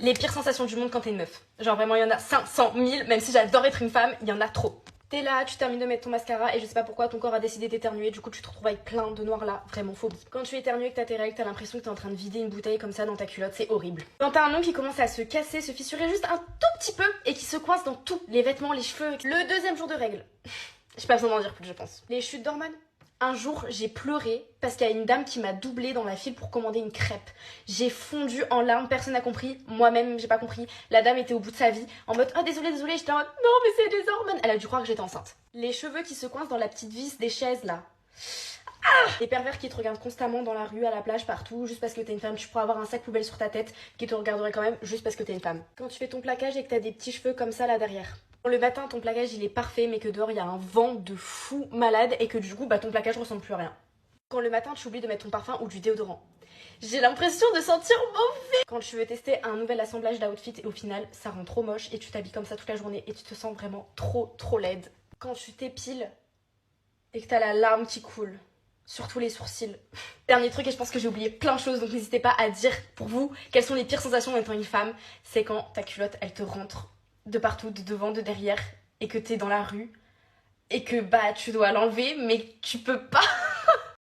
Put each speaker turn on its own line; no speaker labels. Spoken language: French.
Les pires sensations du monde quand t'es une meuf. Genre vraiment, il y en a 500 000, même si j'adore être une femme, il y en a trop. T'es là, tu termines de mettre ton mascara et je sais pas pourquoi ton corps a décidé d'éternuer, du coup tu te retrouves avec plein de noirs là, vraiment phobie. Quand tu éternues et que t'as tes règles, t'as l'impression que t'es en train de vider une bouteille comme ça dans ta culotte, c'est horrible. Quand t'as un ongle qui commence à se casser, se fissurer juste un tout petit peu et qui se coince dans tout, les vêtements, les cheveux. Le deuxième jour de règles. J'ai pas besoin d'en dire plus, je pense. Les chutes d'hormones. Un jour, j'ai pleuré parce qu'il y a une dame qui m'a doublé dans la file pour commander une crêpe. J'ai fondu en larmes, personne n'a compris. Moi-même, j'ai pas compris. La dame était au bout de sa vie, en mode « Oh, désolé, désolé », j'étais en mode « Non, mais c'est des hormones ». Elle a dû croire que j'étais enceinte. Les cheveux qui se coincent dans la petite vis des chaises, là. Les pervers qui te regardent constamment dans la rue, à la plage, partout, juste parce que t'es une femme. Tu pourras avoir un sac poubelle sur ta tête qui te regarderait quand même juste parce que t'es une femme. Quand tu fais ton plaquage et que t'as des petits cheveux comme ça là derrière. Le matin, ton plaquage il est parfait, mais que dehors il y a un vent de fou malade et que du coup, ton plaquage ressemble plus à rien. Quand le matin, tu oublies de mettre ton parfum ou du déodorant. J'ai l'impression de sentir mauvais. Quand tu veux tester un nouvel assemblage d'outfit et au final, ça rend trop moche et tu t'habilles comme ça toute la journée et tu te sens vraiment trop laide. Quand tu t'épiles et que t'as la larme qui coule. Surtout les sourcils. Dernier truc, et je pense que j'ai oublié plein de choses, donc n'hésitez pas à dire pour vous quelles sont les pires sensations en étant une femme. C'est quand ta culotte, elle te rentre de partout, de devant, de derrière, et que t'es dans la rue, et que tu dois l'enlever, mais tu peux pas.